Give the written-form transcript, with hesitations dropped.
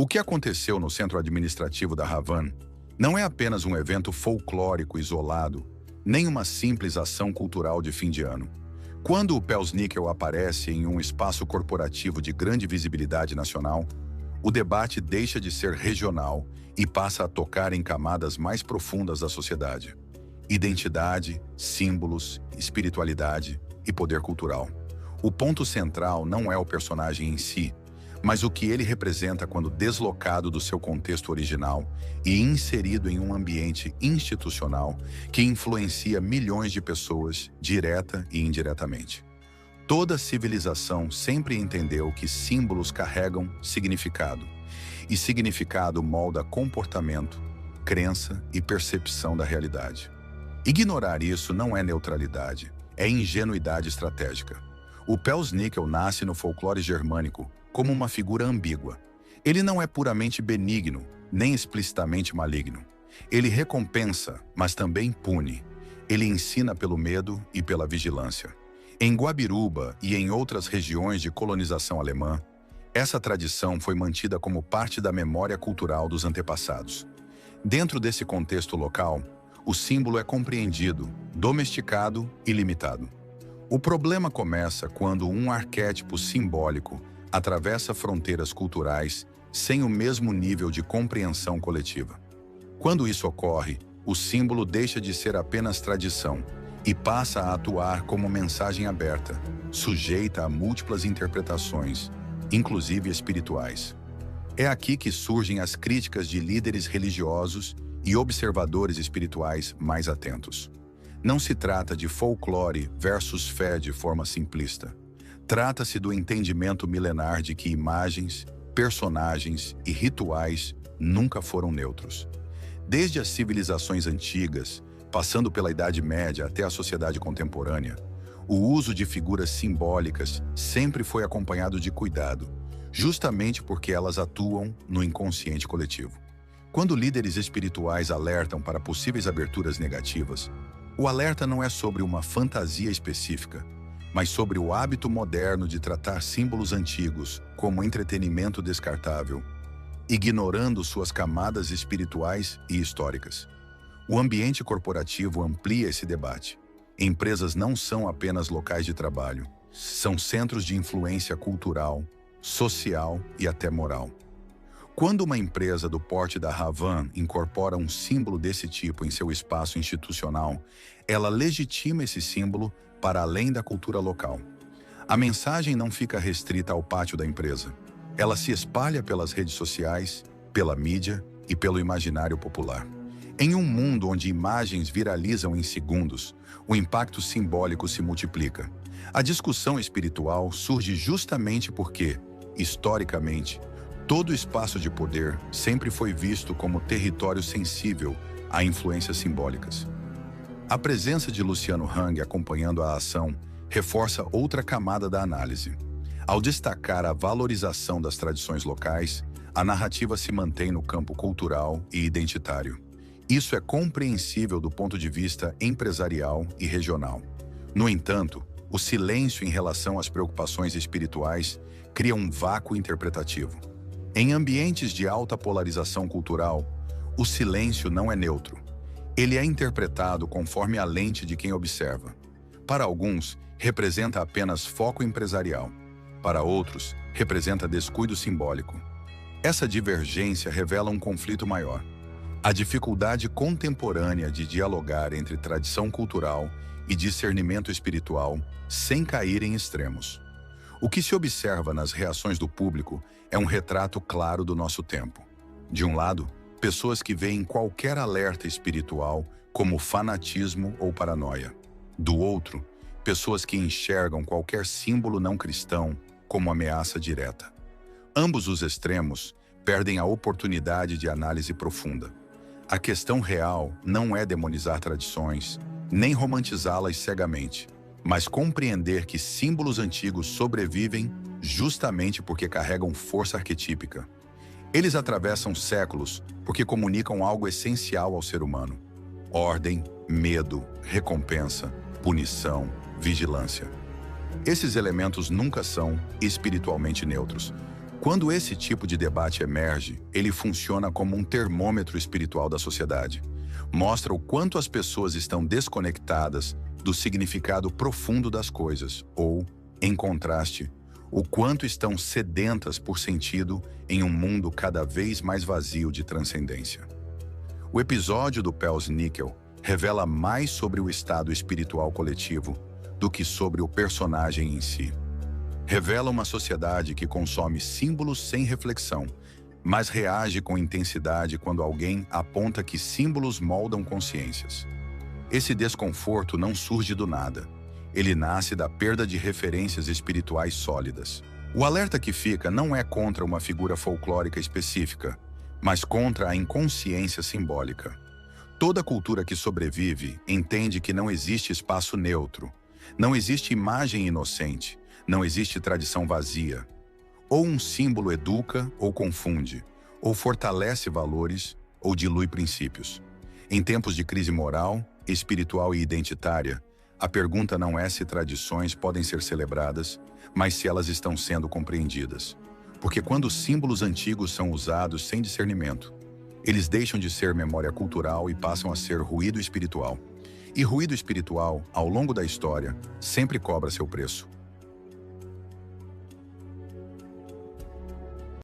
O que aconteceu no centro administrativo da Havan não é apenas um evento folclórico isolado, nem uma simples ação cultural de fim de ano. Quando o Pelsnickel aparece em um espaço corporativo de grande visibilidade nacional, o debate deixa de ser regional e passa a tocar em camadas mais profundas da sociedade. Identidade, símbolos, espiritualidade e poder cultural. O ponto central não é o personagem em si, mas o que ele representa quando deslocado do seu contexto original e inserido em um ambiente institucional que influencia milhões de pessoas, direta e indiretamente. Toda civilização sempre entendeu que símbolos carregam significado, e significado molda comportamento, crença e percepção da realidade. Ignorar isso não é neutralidade, é ingenuidade estratégica. O Pelsnickel nasce no folclore germânico como uma figura ambígua. Ele não é puramente benigno, nem explicitamente maligno. Ele recompensa, mas também pune. Ele ensina pelo medo e pela vigilância. Em Guabiruba e em outras regiões de colonização alemã, essa tradição foi mantida como parte da memória cultural dos antepassados. Dentro desse contexto local, o símbolo é compreendido, domesticado e limitado. O problema começa quando um arquétipo simbólico atravessa fronteiras culturais sem o mesmo nível de compreensão coletiva. Quando isso ocorre, o símbolo deixa de ser apenas tradição e passa a atuar como mensagem aberta, sujeita a múltiplas interpretações, inclusive espirituais. É aqui que surgem as críticas de líderes religiosos e observadores espirituais mais atentos. Não se trata de folclore versus fé de forma simplista. Trata-se do entendimento milenar de que imagens, personagens e rituais nunca foram neutros. Desde as civilizações antigas, passando pela Idade Média até a sociedade contemporânea, o uso de figuras simbólicas sempre foi acompanhado de cuidado, justamente porque elas atuam no inconsciente coletivo. Quando líderes espirituais alertam para possíveis aberturas negativas, o alerta não é sobre uma fantasia específica, mas sobre o hábito moderno de tratar símbolos antigos como entretenimento descartável, ignorando suas camadas espirituais e históricas. O ambiente corporativo amplia esse debate. Empresas não são apenas locais de trabalho, são centros de influência cultural, social e até moral. Quando uma empresa do porte da Havan incorpora um símbolo desse tipo em seu espaço institucional, ela legitima esse símbolo para além da cultura local. A mensagem não fica restrita ao pátio da empresa. Ela se espalha pelas redes sociais, pela mídia e pelo imaginário popular. Em um mundo onde imagens viralizam em segundos, o impacto simbólico se multiplica. A discussão espiritual surge justamente porque, historicamente, todo espaço de poder sempre foi visto como território sensível a influências simbólicas. A presença de Luciano Hang acompanhando a ação reforça outra camada da análise. Ao destacar a valorização das tradições locais, a narrativa se mantém no campo cultural e identitário. Isso é compreensível do ponto de vista empresarial e regional. No entanto, o silêncio em relação às preocupações espirituais cria um vácuo interpretativo. Em ambientes de alta polarização cultural, o silêncio não é neutro. Ele é interpretado conforme a lente de quem observa. Para alguns, representa apenas foco empresarial. Para outros, representa descuido simbólico. Essa divergência revela um conflito maior. A dificuldade contemporânea de dialogar entre tradição cultural e discernimento espiritual sem cair em extremos. O que se observa nas reações do público é um retrato claro do nosso tempo. De um lado, pessoas que veem qualquer alerta espiritual como fanatismo ou paranoia. Do outro, pessoas que enxergam qualquer símbolo não cristão como ameaça direta. Ambos os extremos perdem a oportunidade de análise profunda. A questão real não é demonizar tradições, nem romantizá-las cegamente, mas compreender que símbolos antigos sobrevivem justamente porque carregam força arquetípica. Eles atravessam séculos porque comunicam algo essencial ao ser humano: ordem, medo, recompensa, punição, vigilância. Esses elementos nunca são espiritualmente neutros. Quando esse tipo de debate emerge, ele funciona como um termômetro espiritual da sociedade. Mostra o quanto as pessoas estão desconectadas do significado profundo das coisas, ou, em contraste, o quanto estão sedentas por sentido em um mundo cada vez mais vazio de transcendência. O episódio do Pels Nickel revela mais sobre o estado espiritual coletivo do que sobre o personagem em si. Revela uma sociedade que consome símbolos sem reflexão, mas reage com intensidade quando alguém aponta que símbolos moldam consciências. Esse desconforto não surge do nada. Ele nasce da perda de referências espirituais sólidas. O alerta que fica não é contra uma figura folclórica específica, mas contra a inconsciência simbólica. Toda cultura que sobrevive entende que não existe espaço neutro, não existe imagem inocente, não existe tradição vazia. Ou um símbolo educa ou confunde, ou fortalece valores ou dilui princípios. Em tempos de crise moral, espiritual e identitária, a pergunta não é se tradições podem ser celebradas, mas se elas estão sendo compreendidas. Porque quando símbolos antigos são usados sem discernimento, eles deixam de ser memória cultural e passam a ser ruído espiritual. E ruído espiritual, ao longo da história, sempre cobra seu preço.